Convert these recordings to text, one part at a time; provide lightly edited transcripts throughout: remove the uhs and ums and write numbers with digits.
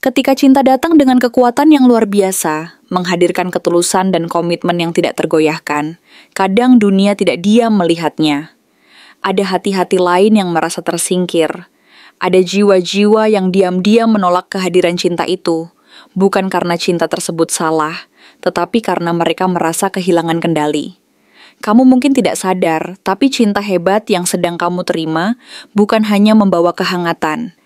Ketika cinta datang dengan kekuatan yang luar biasa, menghadirkan ketulusan dan komitmen yang tidak tergoyahkan, kadang dunia tidak diam melihatnya. Ada hati-hati lain yang merasa tersingkir. Ada jiwa-jiwa yang diam-diam menolak kehadiran cinta itu, bukan karena cinta tersebut salah, tetapi karena mereka merasa kehilangan kendali. Kamu mungkin tidak sadar, tapi cinta hebat yang sedang kamu terima bukan hanya membawa kehangatan.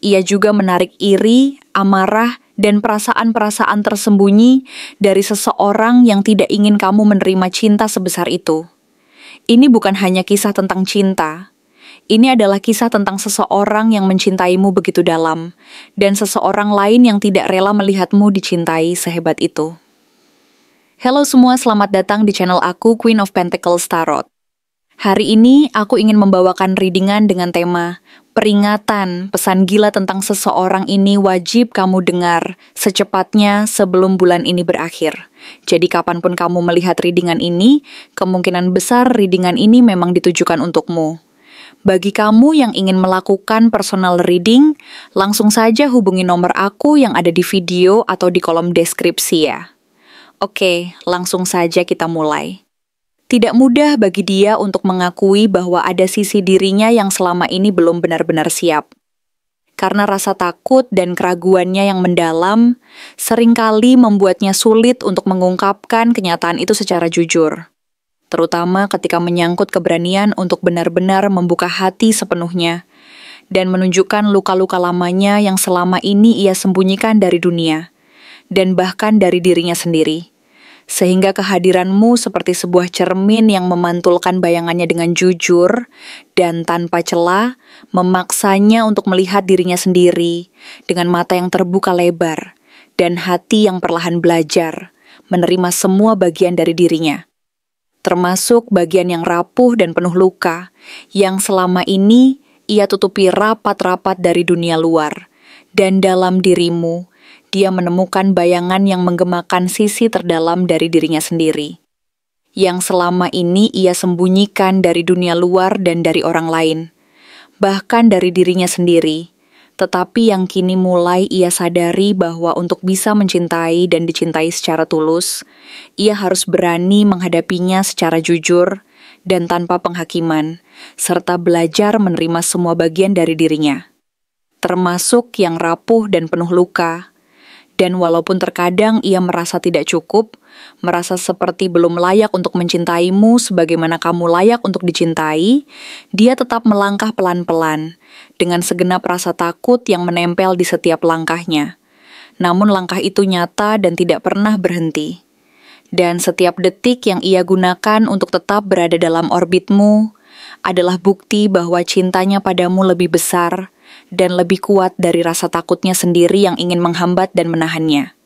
Ia juga menarik iri, amarah, dan perasaan-perasaan tersembunyi dari seseorang yang tidak ingin kamu menerima cinta sebesar itu. Ini bukan hanya kisah tentang cinta. Ini adalah kisah tentang seseorang yang mencintaimu begitu dalam, dan seseorang lain yang tidak rela melihatmu dicintai sehebat itu. Halo semua, selamat datang di channel aku, Queen of Pentacles Tarot. Hari ini aku ingin membawakan readingan dengan tema peringatan, pesan gila tentang seseorang ini wajib kamu dengar secepatnya sebelum bulan ini berakhir. Jadi kapanpun kamu melihat readingan ini, kemungkinan besar readingan ini memang ditujukan untukmu. Bagi kamu yang ingin melakukan personal reading, langsung saja hubungi nomor aku yang ada di video atau di kolom deskripsi ya. Oke, langsung saja kita mulai. Tidak mudah bagi dia untuk mengakui bahwa ada sisi dirinya yang selama ini belum benar-benar siap. Karena rasa takut dan keraguannya yang mendalam, seringkali membuatnya sulit untuk mengungkapkan kenyataan itu secara jujur. Terutama ketika menyangkut keberanian untuk benar-benar membuka hati sepenuhnya, dan menunjukkan luka-luka lamanya yang selama ini ia sembunyikan dari dunia, dan bahkan dari dirinya sendiri. Sehingga kehadiranmu seperti sebuah cermin yang memantulkan bayangannya dengan jujur dan tanpa celah, memaksanya untuk melihat dirinya sendiri dengan mata yang terbuka lebar dan hati yang perlahan belajar menerima semua bagian dari dirinya. Termasuk bagian yang rapuh dan penuh luka yang selama ini ia tutupi rapat-rapat dari dunia luar. Dan dalam dirimu, dia menemukan bayangan yang menggemakan sisi terdalam dari dirinya sendiri, yang selama ini ia sembunyikan dari dunia luar dan dari orang lain, bahkan dari dirinya sendiri, tetapi yang kini mulai ia sadari bahwa untuk bisa mencintai dan dicintai secara tulus, ia harus berani menghadapinya secara jujur dan tanpa penghakiman, serta belajar menerima semua bagian dari dirinya, termasuk yang rapuh dan penuh luka. Dan walaupun terkadang ia merasa tidak cukup, merasa seperti belum layak untuk mencintaimu sebagaimana kamu layak untuk dicintai, dia tetap melangkah pelan-pelan, dengan segenap rasa takut yang menempel di setiap langkahnya. Namun langkah itu nyata dan tidak pernah berhenti. Dan setiap detik yang ia gunakan untuk tetap berada dalam orbitmu adalah bukti bahwa cintanya padamu lebih besar dan lebih kuat dari rasa takutnya sendiri yang ingin menghambat dan menahannya.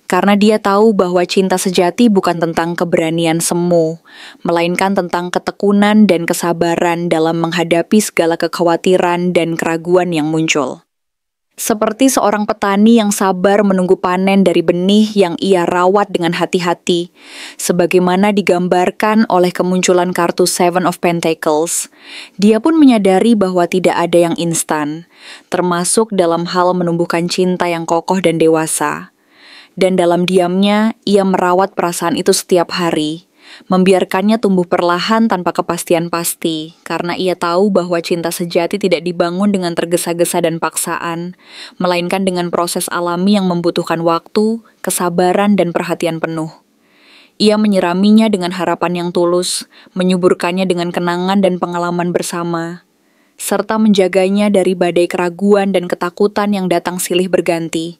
Karena dia tahu bahwa cinta sejati bukan tentang keberanian semu, melainkan tentang ketekunan dan kesabaran dalam menghadapi segala kekhawatiran dan keraguan yang muncul. Seperti seorang petani yang sabar menunggu panen dari benih yang ia rawat dengan hati-hati, sebagaimana digambarkan oleh kemunculan kartu Seven of Pentacles, dia pun menyadari bahwa tidak ada yang instan, termasuk dalam hal menumbuhkan cinta yang kokoh dan dewasa. Dan dalam diamnya, ia merawat perasaan itu setiap hari, membiarkannya tumbuh perlahan tanpa kepastian pasti, karena ia tahu bahwa cinta sejati tidak dibangun dengan tergesa-gesa dan paksaan, melainkan dengan proses alami yang membutuhkan waktu, kesabaran, dan perhatian penuh. Ia menyiraminya dengan harapan yang tulus, menyuburkannya dengan kenangan dan pengalaman bersama, serta menjaganya dari badai keraguan dan ketakutan yang datang silih berganti.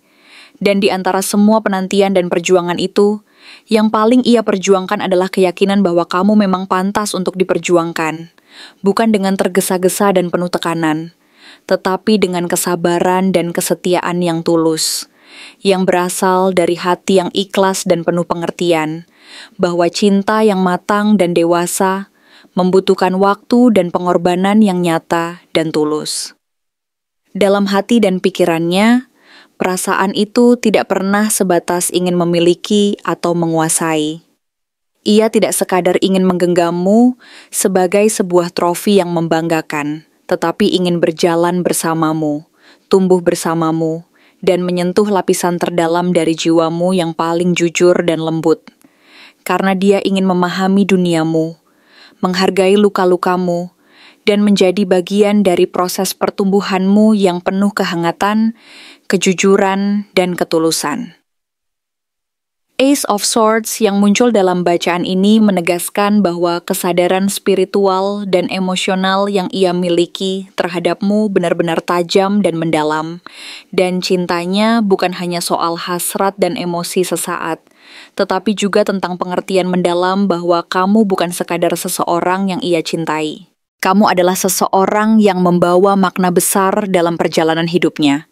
Dan di antara semua penantian dan perjuangan itu, yang paling ia perjuangkan adalah keyakinan bahwa kamu memang pantas untuk diperjuangkan, bukan dengan tergesa-gesa dan penuh tekanan, tetapi dengan kesabaran dan kesetiaan yang tulus, yang berasal dari hati yang ikhlas dan penuh pengertian, bahwa cinta yang matang dan dewasa membutuhkan waktu dan pengorbanan yang nyata dan tulus. Dalam hati dan pikirannya, perasaan itu tidak pernah sebatas ingin memiliki atau menguasai. Ia tidak sekadar ingin menggenggammu sebagai sebuah trofi yang membanggakan, tetapi ingin berjalan bersamamu, tumbuh bersamamu, dan menyentuh lapisan terdalam dari jiwamu yang paling jujur dan lembut. Karena dia ingin memahami duniamu, menghargai luka-lukamu, dan menjadi bagian dari proses pertumbuhanmu yang penuh kehangatan, kejujuran, dan ketulusan. Ace of Swords yang muncul dalam bacaan ini menegaskan bahwa kesadaran spiritual dan emosional yang ia miliki terhadapmu benar-benar tajam dan mendalam, dan cintanya bukan hanya soal hasrat dan emosi sesaat, tetapi juga tentang pengertian mendalam bahwa kamu bukan sekadar seseorang yang ia cintai. Kamu adalah seseorang yang membawa makna besar dalam perjalanan hidupnya.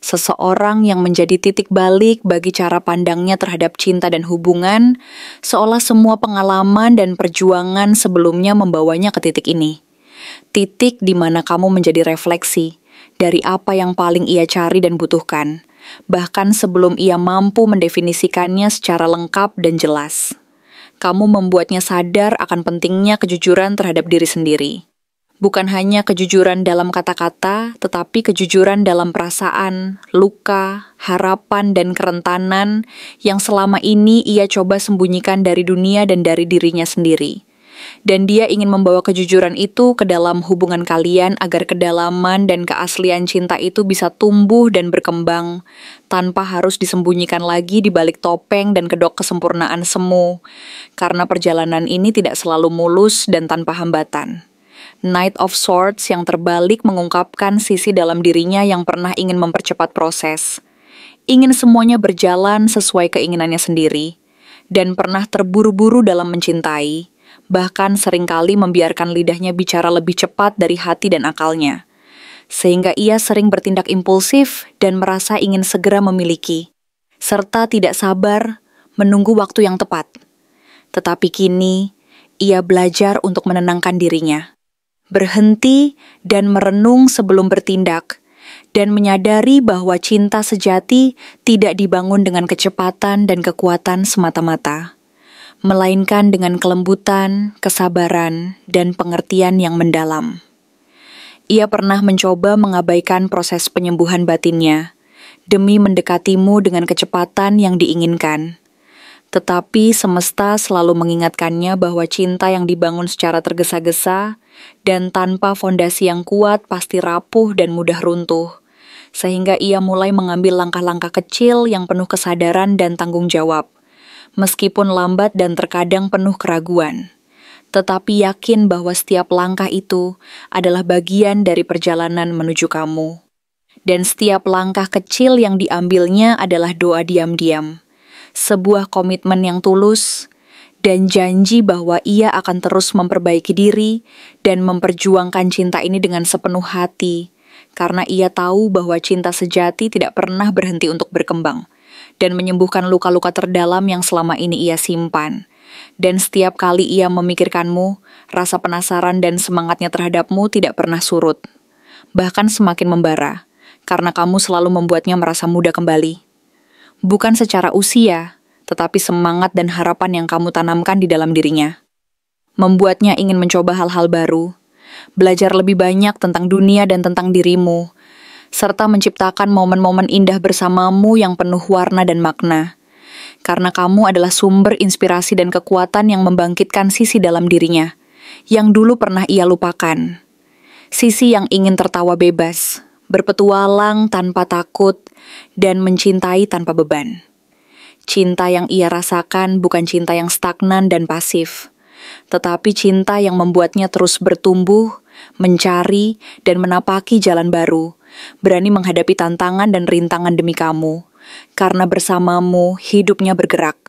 Seseorang yang menjadi titik balik bagi cara pandangnya terhadap cinta dan hubungan, seolah semua pengalaman dan perjuangan sebelumnya membawanya ke titik ini. Titik di mana kamu menjadi refleksi dari apa yang paling ia cari dan butuhkan, bahkan sebelum ia mampu mendefinisikannya secara lengkap dan jelas. Kamu membuatnya sadar akan pentingnya kejujuran terhadap diri sendiri. Bukan hanya kejujuran dalam kata-kata, tetapi kejujuran dalam perasaan, luka, harapan, dan kerentanan yang selama ini ia coba sembunyikan dari dunia dan dari dirinya sendiri. Dan dia ingin membawa kejujuran itu ke dalam hubungan kalian agar kedalaman dan keaslian cinta itu bisa tumbuh dan berkembang, tanpa harus disembunyikan lagi di balik topeng dan kedok kesempurnaan semu, karena perjalanan ini tidak selalu mulus dan tanpa hambatan. Knight of Swords yang terbalik mengungkapkan sisi dalam dirinya yang pernah ingin mempercepat proses. Ingin semuanya berjalan sesuai keinginannya sendiri, dan pernah terburu-buru dalam mencintai, bahkan seringkali membiarkan lidahnya bicara lebih cepat dari hati dan akalnya. Sehingga ia sering bertindak impulsif dan merasa ingin segera memiliki, serta tidak sabar menunggu waktu yang tepat. Tetapi kini, ia belajar untuk menenangkan dirinya. Berhenti dan merenung sebelum bertindak, dan menyadari bahwa cinta sejati tidak dibangun dengan kecepatan dan kekuatan semata-mata, melainkan dengan kelembutan, kesabaran, dan pengertian yang mendalam. Ia pernah mencoba mengabaikan proses penyembuhan batinnya, demi mendekatimu dengan kecepatan yang diinginkan. Tetapi semesta selalu mengingatkannya bahwa cinta yang dibangun secara tergesa-gesa dan tanpa fondasi yang kuat pasti rapuh dan mudah runtuh, sehingga ia mulai mengambil langkah-langkah kecil yang penuh kesadaran dan tanggung jawab, meskipun lambat dan terkadang penuh keraguan, tetapi yakin bahwa setiap langkah itu adalah bagian dari perjalanan menuju kamu. Dan setiap langkah kecil yang diambilnya adalah doa diam-diam, sebuah komitmen yang tulus, dan janji bahwa ia akan terus memperbaiki diri dan memperjuangkan cinta ini dengan sepenuh hati, karena ia tahu bahwa cinta sejati tidak pernah berhenti untuk berkembang, dan menyembuhkan luka-luka terdalam yang selama ini ia simpan. Dan setiap kali ia memikirkanmu, rasa penasaran dan semangatnya terhadapmu tidak pernah surut, bahkan semakin membara, karena kamu selalu membuatnya merasa muda kembali. Bukan secara usia, tetapi semangat dan harapan yang kamu tanamkan di dalam dirinya. Membuatnya ingin mencoba hal-hal baru, belajar lebih banyak tentang dunia dan tentang dirimu, serta menciptakan momen-momen indah bersamamu yang penuh warna dan makna. Karena kamu adalah sumber inspirasi dan kekuatan yang membangkitkan sisi dalam dirinya, yang dulu pernah ia lupakan. Sisi yang ingin tertawa bebas, berpetualang tanpa takut, dan mencintai tanpa beban. Cinta yang ia rasakan bukan cinta yang stagnan dan pasif, tetapi cinta yang membuatnya terus bertumbuh, mencari, dan menapaki jalan baru, berani menghadapi tantangan dan rintangan demi kamu, karena bersamamu hidupnya bergerak,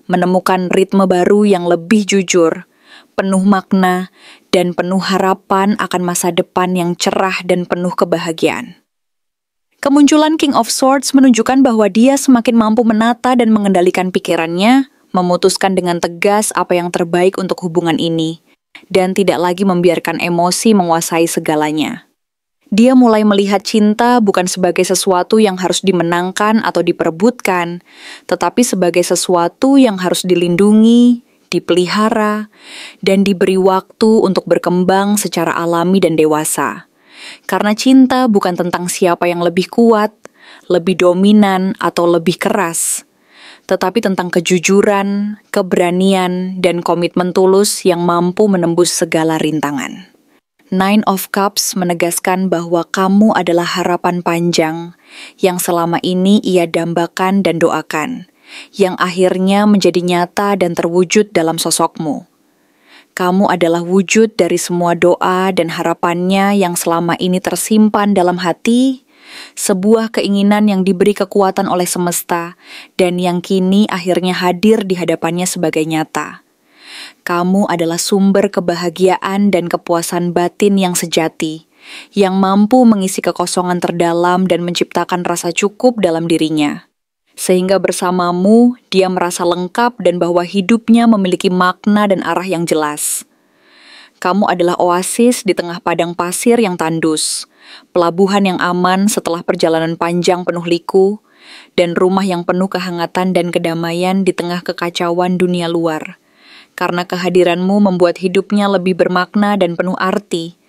menemukan ritme baru yang lebih jujur, penuh makna, dan penuh harapan akan masa depan yang cerah dan penuh kebahagiaan. Kemunculan King of Swords menunjukkan bahwa dia semakin mampu menata dan mengendalikan pikirannya, memutuskan dengan tegas apa yang terbaik untuk hubungan ini, dan tidak lagi membiarkan emosi menguasai segalanya. Dia mulai melihat cinta bukan sebagai sesuatu yang harus dimenangkan atau diperebutkan, tetapi sebagai sesuatu yang harus dilindungi, dipelihara, dan diberi waktu untuk berkembang secara alami dan dewasa. Karena cinta bukan tentang siapa yang lebih kuat, lebih dominan, atau lebih keras, tetapi tentang kejujuran, keberanian, dan komitmen tulus yang mampu menembus segala rintangan. Nine of Cups menegaskan bahwa kamu adalah harapan panjang yang selama ini ia dambakan dan doakan, yang akhirnya menjadi nyata dan terwujud dalam sosokmu. Kamu adalah wujud dari semua doa dan harapannya yang selama ini tersimpan dalam hati, sebuah keinginan yang diberi kekuatan oleh semesta dan yang kini akhirnya hadir di hadapannya sebagai nyata. Kamu adalah sumber kebahagiaan dan kepuasan batin yang sejati, yang mampu mengisi kekosongan terdalam dan menciptakan rasa cukup dalam dirinya. Sehingga bersamamu, dia merasa lengkap dan bahwa hidupnya memiliki makna dan arah yang jelas. Kamu adalah oasis di tengah padang pasir yang tandus, pelabuhan yang aman setelah perjalanan panjang penuh liku, dan rumah yang penuh kehangatan dan kedamaian di tengah kekacauan dunia luar. Karena kehadiranmu membuat hidupnya lebih bermakna dan penuh arti.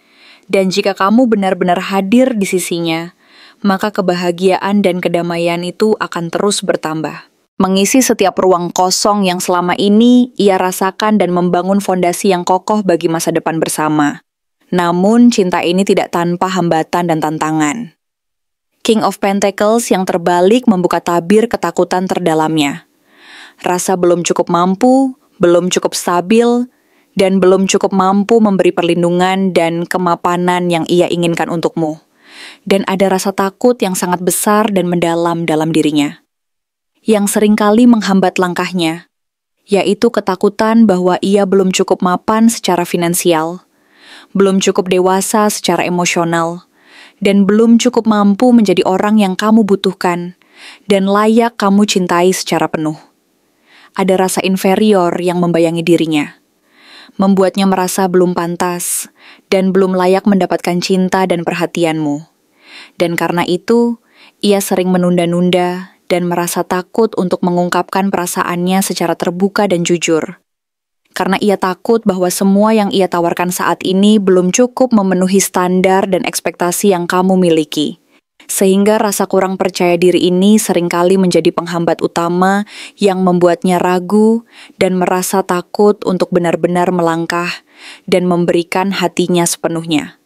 Dan jika kamu benar-benar hadir di sisinya, maka kebahagiaan dan kedamaian itu akan terus bertambah. Mengisi setiap ruang kosong yang selama ini ia rasakan dan membangun fondasi yang kokoh bagi masa depan bersama. Namun, cinta ini tidak tanpa hambatan dan tantangan. King of Pentacles yang terbalik membuka tabir ketakutan terdalamnya. Rasa belum cukup mampu, belum cukup stabil, dan belum cukup mampu memberi perlindungan dan kemapanan yang ia inginkan untukmu. Dan ada rasa takut yang sangat besar dan mendalam dalam dirinya, yang seringkali menghambat langkahnya, yaitu ketakutan bahwa ia belum cukup mapan secara finansial, belum cukup dewasa secara emosional, dan belum cukup mampu menjadi orang yang kamu butuhkan dan layak kamu cintai secara penuh. Ada rasa inferior yang membayangi dirinya, membuatnya merasa belum pantas dan belum layak mendapatkan cinta dan perhatianmu. Dan karena itu, ia sering menunda-nunda dan merasa takut untuk mengungkapkan perasaannya secara terbuka dan jujur. Karena ia takut bahwa semua yang ia tawarkan saat ini belum cukup memenuhi standar dan ekspektasi yang kamu miliki. Sehingga rasa kurang percaya diri ini seringkali menjadi penghambat utama yang membuatnya ragu dan merasa takut untuk benar-benar melangkah dan memberikan hatinya sepenuhnya.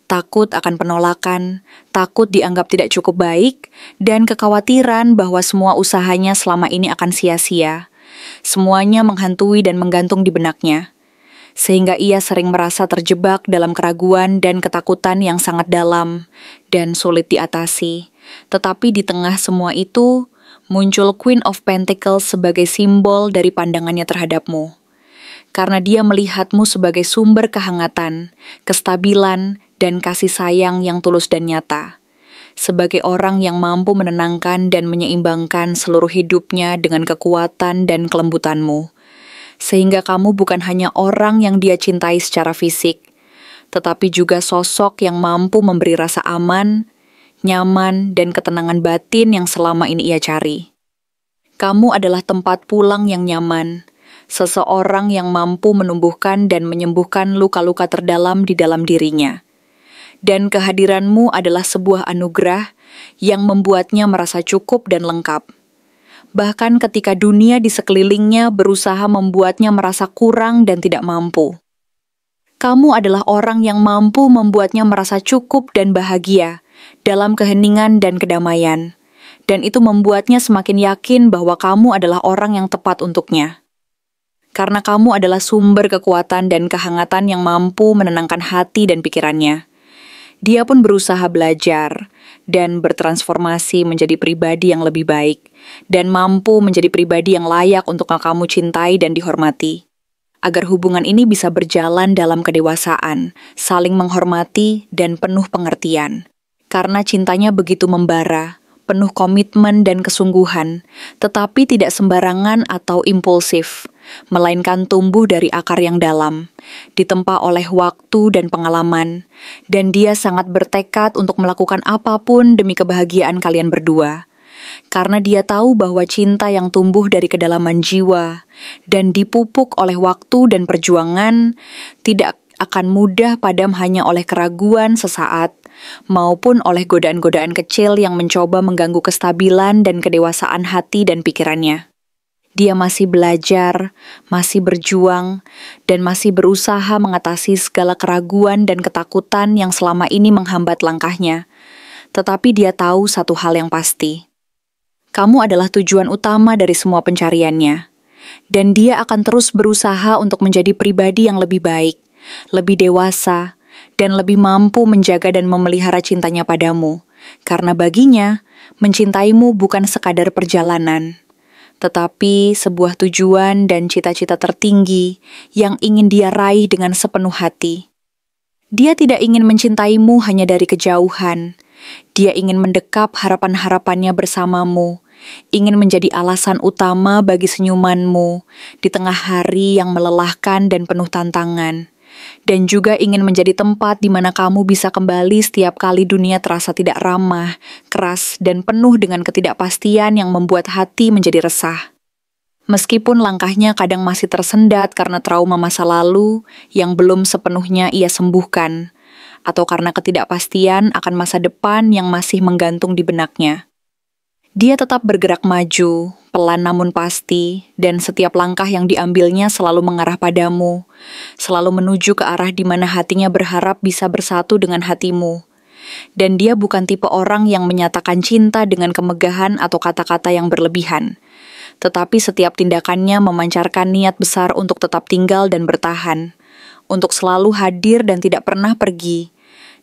Takut akan penolakan, takut dianggap tidak cukup baik, dan kekhawatiran bahwa semua usahanya selama ini akan sia-sia. Semuanya menghantui dan menggantung di benaknya, sehingga ia sering merasa terjebak dalam keraguan dan ketakutan yang sangat dalam dan sulit diatasi. Tetapi di tengah semua itu, muncul Queen of Pentacles sebagai simbol dari pandangannya terhadapmu. Karena dia melihatmu sebagai sumber kehangatan, kestabilan, dan kasih sayang yang tulus dan nyata. Sebagai orang yang mampu menenangkan dan menyeimbangkan seluruh hidupnya dengan kekuatan dan kelembutanmu. Sehingga kamu bukan hanya orang yang dia cintai secara fisik, tetapi juga sosok yang mampu memberi rasa aman, nyaman, dan ketenangan batin yang selama ini ia cari. Kamu adalah tempat pulang yang nyaman, seseorang yang mampu menumbuhkan dan menyembuhkan luka-luka terdalam di dalam dirinya. Dan kehadiranmu adalah sebuah anugerah yang membuatnya merasa cukup dan lengkap. Bahkan ketika dunia di sekelilingnya berusaha membuatnya merasa kurang dan tidak mampu. Kamu adalah orang yang mampu membuatnya merasa cukup dan bahagia dalam keheningan dan kedamaian. Dan itu membuatnya semakin yakin bahwa kamu adalah orang yang tepat untuknya. Karena kamu adalah sumber kekuatan dan kehangatan yang mampu menenangkan hati dan pikirannya. Dia pun berusaha belajar dan bertransformasi menjadi pribadi yang lebih baik dan mampu menjadi pribadi yang layak untuk kamu cintai dan dihormati. Agar hubungan ini bisa berjalan dalam kedewasaan, saling menghormati dan penuh pengertian. Karena cintanya begitu membara, penuh komitmen dan kesungguhan, tetapi tidak sembarangan atau impulsif, melainkan tumbuh dari akar yang dalam, ditempa oleh waktu dan pengalaman, dan dia sangat bertekad untuk melakukan apapun demi kebahagiaan kalian berdua. Karena dia tahu bahwa cinta yang tumbuh dari kedalaman jiwa dan dipupuk oleh waktu dan perjuangan tidak akan mudah padam hanya oleh keraguan sesaat maupun oleh godaan-godaan kecil yang mencoba mengganggu kestabilan dan kedewasaan hati dan pikirannya. Dia masih belajar, masih berjuang, dan masih berusaha mengatasi segala keraguan dan ketakutan yang selama ini menghambat langkahnya. Tetapi dia tahu satu hal yang pasti. Kamu adalah tujuan utama dari semua pencariannya. Dan dia akan terus berusaha untuk menjadi pribadi yang lebih baik, lebih dewasa, dan lebih mampu menjaga dan memelihara cintanya padamu. Karena baginya, mencintaimu bukan sekadar perjalanan, tetapi sebuah tujuan dan cita-cita tertinggi yang ingin dia raih dengan sepenuh hati. Dia tidak ingin mencintaimu hanya dari kejauhan. Dia ingin mendekap harapan-harapannya bersamamu, ingin menjadi alasan utama bagi senyumanmu di tengah hari yang melelahkan dan penuh tantangan, dan juga ingin menjadi tempat di mana kamu bisa kembali setiap kali dunia terasa tidak ramah, keras, dan penuh dengan ketidakpastian yang membuat hati menjadi resah. Meskipun langkahnya kadang masih tersendat karena trauma masa lalu yang belum sepenuhnya ia sembuhkan, atau karena ketidakpastian akan masa depan yang masih menggantung di benaknya. Dia tetap bergerak maju, pelan namun pasti, dan setiap langkah yang diambilnya selalu mengarah padamu, selalu menuju ke arah di mana hatinya berharap bisa bersatu dengan hatimu. Dan dia bukan tipe orang yang menyatakan cinta dengan kemegahan atau kata-kata yang berlebihan, tetapi setiap tindakannya memancarkan niat besar untuk tetap tinggal dan bertahan, untuk selalu hadir dan tidak pernah pergi.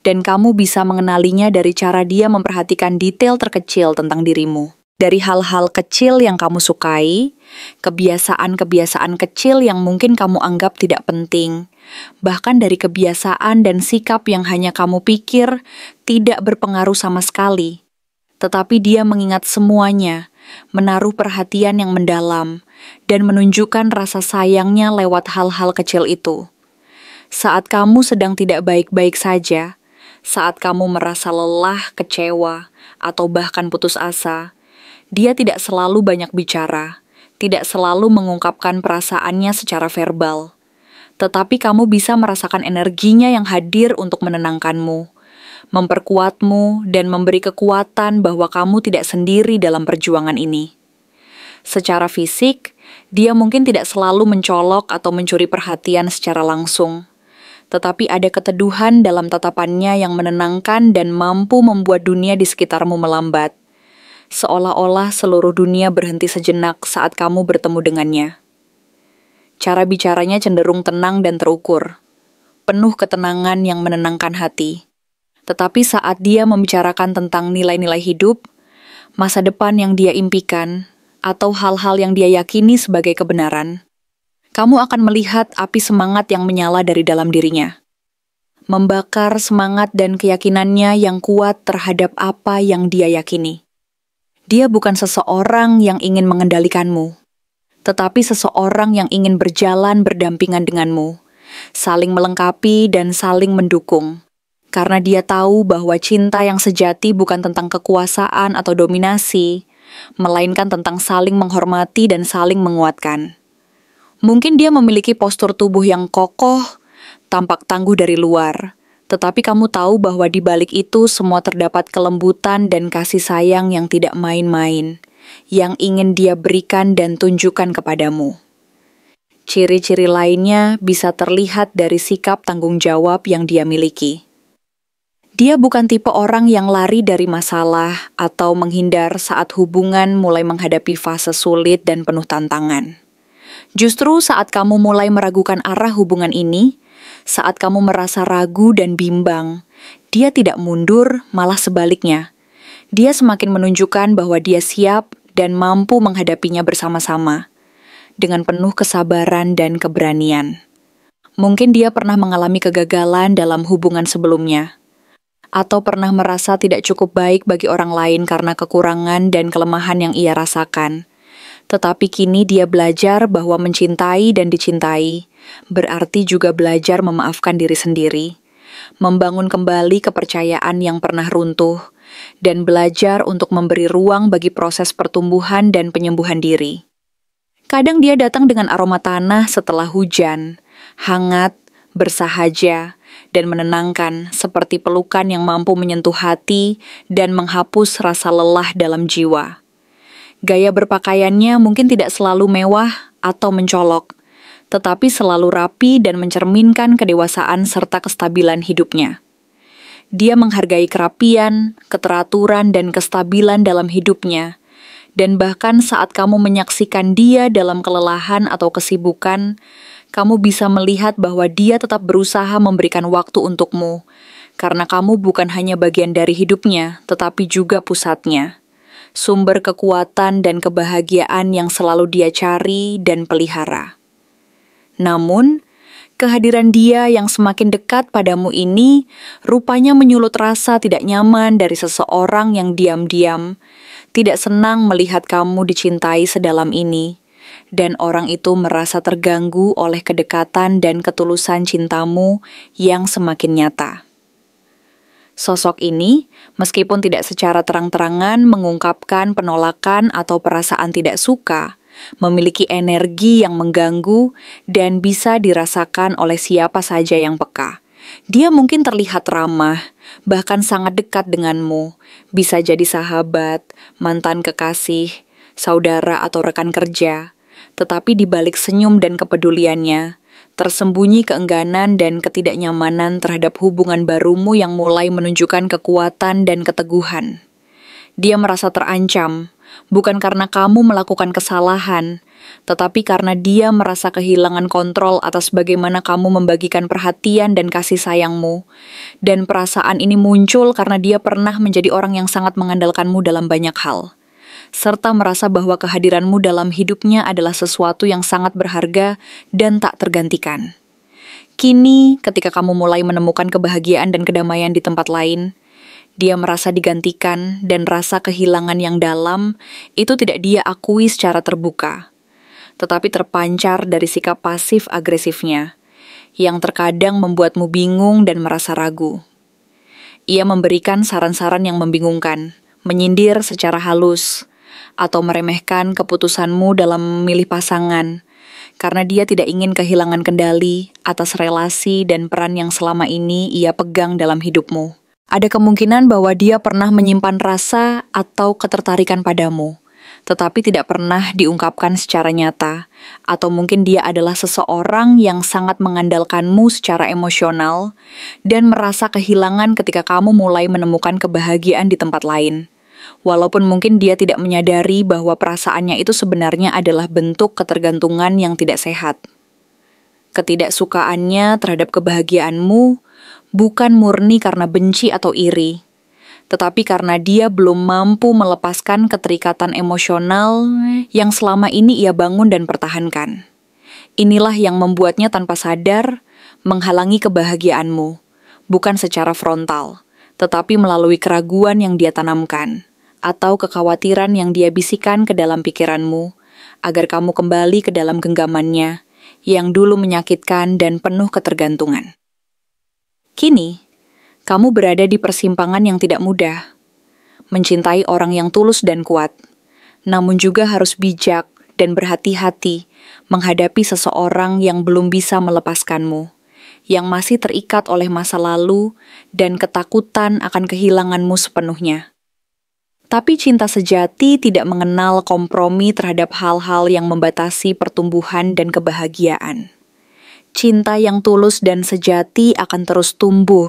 Dan kamu bisa mengenalinya dari cara dia memperhatikan detail terkecil tentang dirimu. Dari hal-hal kecil yang kamu sukai, kebiasaan-kebiasaan kecil yang mungkin kamu anggap tidak penting, bahkan dari kebiasaan dan sikap yang hanya kamu pikir tidak berpengaruh sama sekali. Tetapi dia mengingat semuanya, menaruh perhatian yang mendalam, dan menunjukkan rasa sayangnya lewat hal-hal kecil itu. Saat kamu sedang tidak baik-baik saja, saat kamu merasa lelah, kecewa, atau bahkan putus asa, dia tidak selalu banyak bicara, tidak selalu mengungkapkan perasaannya secara verbal. Tetapi kamu bisa merasakan energinya yang hadir untuk menenangkanmu, memperkuatmu, dan memberi kekuatan bahwa kamu tidak sendiri dalam perjuangan ini. Secara fisik, dia mungkin tidak selalu mencolok atau mencuri perhatian secara langsung, tetapi ada keteduhan dalam tatapannya yang menenangkan dan mampu membuat dunia di sekitarmu melambat, seolah-olah seluruh dunia berhenti sejenak saat kamu bertemu dengannya. Cara bicaranya cenderung tenang dan terukur, penuh ketenangan yang menenangkan hati. Tetapi saat dia membicarakan tentang nilai-nilai hidup, masa depan yang dia impikan, atau hal-hal yang dia yakini sebagai kebenaran, kamu akan melihat api semangat yang menyala dari dalam dirinya, membakar semangat dan keyakinannya yang kuat terhadap apa yang dia yakini. Dia bukan seseorang yang ingin mengendalikanmu, tetapi seseorang yang ingin berjalan berdampingan denganmu, saling melengkapi dan saling mendukung, karena dia tahu bahwa cinta yang sejati bukan tentang kekuasaan atau dominasi, melainkan tentang saling menghormati dan saling menguatkan. Mungkin dia memiliki postur tubuh yang kokoh, tampak tangguh dari luar, tetapi kamu tahu bahwa di balik itu semua terdapat kelembutan dan kasih sayang yang tidak main-main, yang ingin dia berikan dan tunjukkan kepadamu. Ciri-ciri lainnya bisa terlihat dari sikap tanggung jawab yang dia miliki. Dia bukan tipe orang yang lari dari masalah atau menghindar saat hubungan mulai menghadapi fase sulit dan penuh tantangan. Justru saat kamu mulai meragukan arah hubungan ini, saat kamu merasa ragu dan bimbang, dia tidak mundur, malah sebaliknya. Dia semakin menunjukkan bahwa dia siap dan mampu menghadapinya bersama-sama, dengan penuh kesabaran dan keberanian. Mungkin dia pernah mengalami kegagalan dalam hubungan sebelumnya, atau pernah merasa tidak cukup baik bagi orang lain karena kekurangan dan kelemahan yang ia rasakan. Tetapi kini dia belajar bahwa mencintai dan dicintai berarti juga belajar memaafkan diri sendiri, membangun kembali kepercayaan yang pernah runtuh, dan belajar untuk memberi ruang bagi proses pertumbuhan dan penyembuhan diri. Kadang dia datang dengan aroma tanah setelah hujan, hangat, bersahaja, dan menenangkan, seperti pelukan yang mampu menyentuh hati dan menghapus rasa lelah dalam jiwa. Gaya berpakaiannya mungkin tidak selalu mewah atau mencolok, tetapi selalu rapi dan mencerminkan kedewasaan serta kestabilan hidupnya. Dia menghargai kerapian, keteraturan, dan kestabilan dalam hidupnya, dan bahkan saat kamu menyaksikan dia dalam kelelahan atau kesibukan, kamu bisa melihat bahwa dia tetap berusaha memberikan waktu untukmu, karena kamu bukan hanya bagian dari hidupnya, tetapi juga pusatnya, sumber kekuatan dan kebahagiaan yang selalu dia cari dan pelihara. Namun, kehadiran dia yang semakin dekat padamu ini rupanya menyulut rasa tidak nyaman dari seseorang yang diam-diam, tidak senang melihat kamu dicintai sedalam ini, dan orang itu merasa terganggu oleh kedekatan dan ketulusan cintamu yang semakin nyata. Sosok ini, meskipun tidak secara terang-terangan mengungkapkan penolakan atau perasaan tidak suka, memiliki energi yang mengganggu dan bisa dirasakan oleh siapa saja yang peka. Dia mungkin terlihat ramah, bahkan sangat dekat denganmu, bisa jadi sahabat, mantan kekasih, saudara atau rekan kerja. Tetapi di balik senyum dan kepeduliannya, tersembunyi keengganan dan ketidaknyamanan terhadap hubungan barumu yang mulai menunjukkan kekuatan dan keteguhan. Dia merasa terancam, bukan karena kamu melakukan kesalahan, tetapi karena dia merasa kehilangan kontrol atas bagaimana kamu membagikan perhatian dan kasih sayangmu. Dan perasaan ini muncul karena dia pernah menjadi orang yang sangat mengandalkanmu dalam banyak hal, serta merasa bahwa kehadiranmu dalam hidupnya adalah sesuatu yang sangat berharga dan tak tergantikan. Kini, ketika kamu mulai menemukan kebahagiaan dan kedamaian di tempat lain, dia merasa digantikan dan rasa kehilangan yang dalam itu tidak dia akui secara terbuka, tetapi terpancar dari sikap pasif-agresifnya, yang terkadang membuatmu bingung dan merasa ragu. Ia memberikan saran-saran yang membingungkan, menyindir secara halus, atau meremehkan keputusanmu dalam memilih pasangan, karena dia tidak ingin kehilangan kendali atas relasi dan peran yang selama ini ia pegang dalam hidupmu. Ada kemungkinan bahwa dia pernah menyimpan rasa atau ketertarikan padamu, tetapi tidak pernah diungkapkan secara nyata, atau mungkin dia adalah seseorang yang sangat mengandalkanmu secara emosional dan merasa kehilangan ketika kamu mulai menemukan kebahagiaan di tempat lain. Walaupun mungkin dia tidak menyadari bahwa perasaannya itu sebenarnya adalah bentuk ketergantungan yang tidak sehat. Ketidaksukaannya terhadap kebahagiaanmu bukan murni karena benci atau iri, tetapi karena dia belum mampu melepaskan keterikatan emosional yang selama ini ia bangun dan pertahankan. Inilah yang membuatnya tanpa sadar menghalangi kebahagiaanmu, bukan secara frontal, tetapi melalui keraguan yang dia tanamkan, atau kekhawatiran yang dia bisikan ke dalam pikiranmu, agar kamu kembali ke dalam genggamannya, yang dulu menyakitkan dan penuh ketergantungan. Kini, kamu berada di persimpangan yang tidak mudah, mencintai orang yang tulus dan kuat, namun juga harus bijak dan berhati-hati menghadapi seseorang yang belum bisa melepaskanmu, yang masih terikat oleh masa lalu dan ketakutan akan kehilanganmu sepenuhnya. Tapi cinta sejati tidak mengenal kompromi terhadap hal-hal yang membatasi pertumbuhan dan kebahagiaan. Cinta yang tulus dan sejati akan terus tumbuh,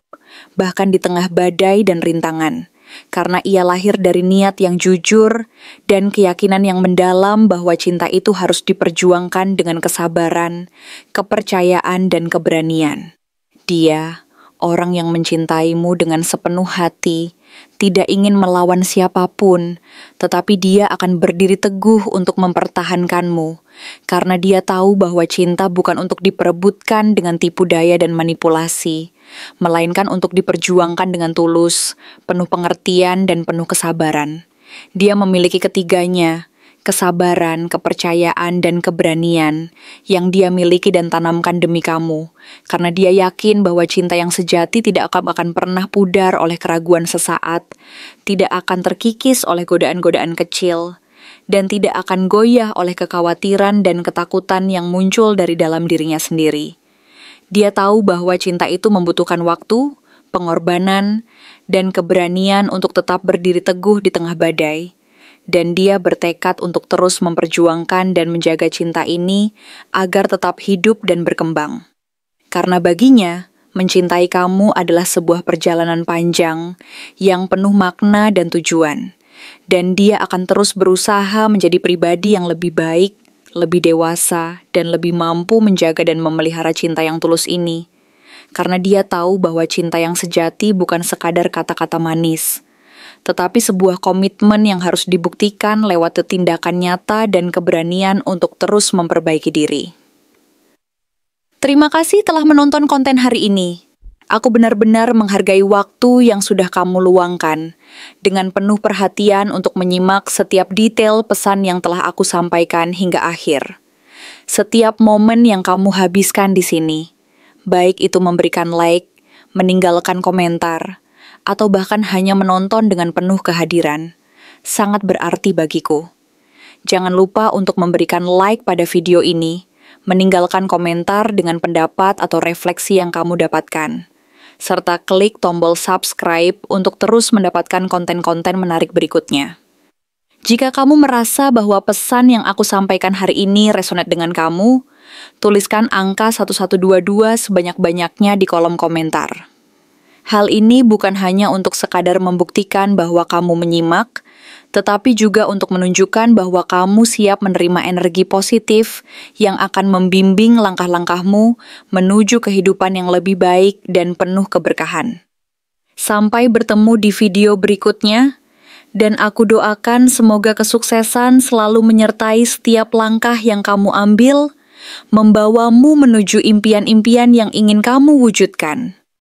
bahkan di tengah badai dan rintangan, karena ia lahir dari niat yang jujur dan keyakinan yang mendalam bahwa cinta itu harus diperjuangkan dengan kesabaran, kepercayaan, dan keberanian. Dia, orang yang mencintaimu dengan sepenuh hati, tidak ingin melawan siapapun, tetapi dia akan berdiri teguh untuk mempertahankanmu, karena dia tahu bahwa cinta bukan untuk diperebutkan dengan tipu daya dan manipulasi, melainkan untuk diperjuangkan dengan tulus, penuh pengertian dan penuh kesabaran. Dia memiliki ketiganya, kesabaran, kepercayaan, dan keberanian yang dia miliki dan tanamkan demi kamu, karena dia yakin bahwa cinta yang sejati tidak akan pernah pudar oleh keraguan sesaat, tidak akan terkikis oleh godaan-godaan kecil, dan tidak akan goyah oleh kekhawatiran dan ketakutan yang muncul dari dalam dirinya sendiri. Dia tahu bahwa cinta itu membutuhkan waktu, pengorbanan, dan keberanian untuk tetap berdiri teguh di tengah badai. Dan dia bertekad untuk terus memperjuangkan dan menjaga cinta ini agar tetap hidup dan berkembang. Karena baginya, mencintai kamu adalah sebuah perjalanan panjang yang penuh makna dan tujuan. Dan dia akan terus berusaha menjadi pribadi yang lebih baik, lebih dewasa, dan lebih mampu menjaga dan memelihara cinta yang tulus ini. Karena dia tahu bahwa cinta yang sejati bukan sekadar kata-kata manis, tetapi sebuah komitmen yang harus dibuktikan lewat tindakan nyata dan keberanian untuk terus memperbaiki diri. Terima kasih telah menonton konten hari ini. Aku benar-benar menghargai waktu yang sudah kamu luangkan dengan penuh perhatian untuk menyimak setiap detail pesan yang telah aku sampaikan hingga akhir. Setiap momen yang kamu habiskan di sini, baik itu memberikan like, meninggalkan komentar, atau bahkan hanya menonton dengan penuh kehadiran, sangat berarti bagiku. Jangan lupa untuk memberikan like pada video ini, meninggalkan komentar dengan pendapat atau refleksi yang kamu dapatkan, serta klik tombol subscribe untuk terus mendapatkan konten-konten menarik berikutnya. Jika kamu merasa bahwa pesan yang aku sampaikan hari ini resonate dengan kamu, tuliskan angka 1122 sebanyak-banyaknya di kolom komentar. Hal ini bukan hanya untuk sekadar membuktikan bahwa kamu menyimak, tetapi juga untuk menunjukkan bahwa kamu siap menerima energi positif yang akan membimbing langkah-langkahmu menuju kehidupan yang lebih baik dan penuh keberkahan. Sampai bertemu di video berikutnya, dan aku doakan semoga kesuksesan selalu menyertai setiap langkah yang kamu ambil, membawamu menuju impian-impian yang ingin kamu wujudkan.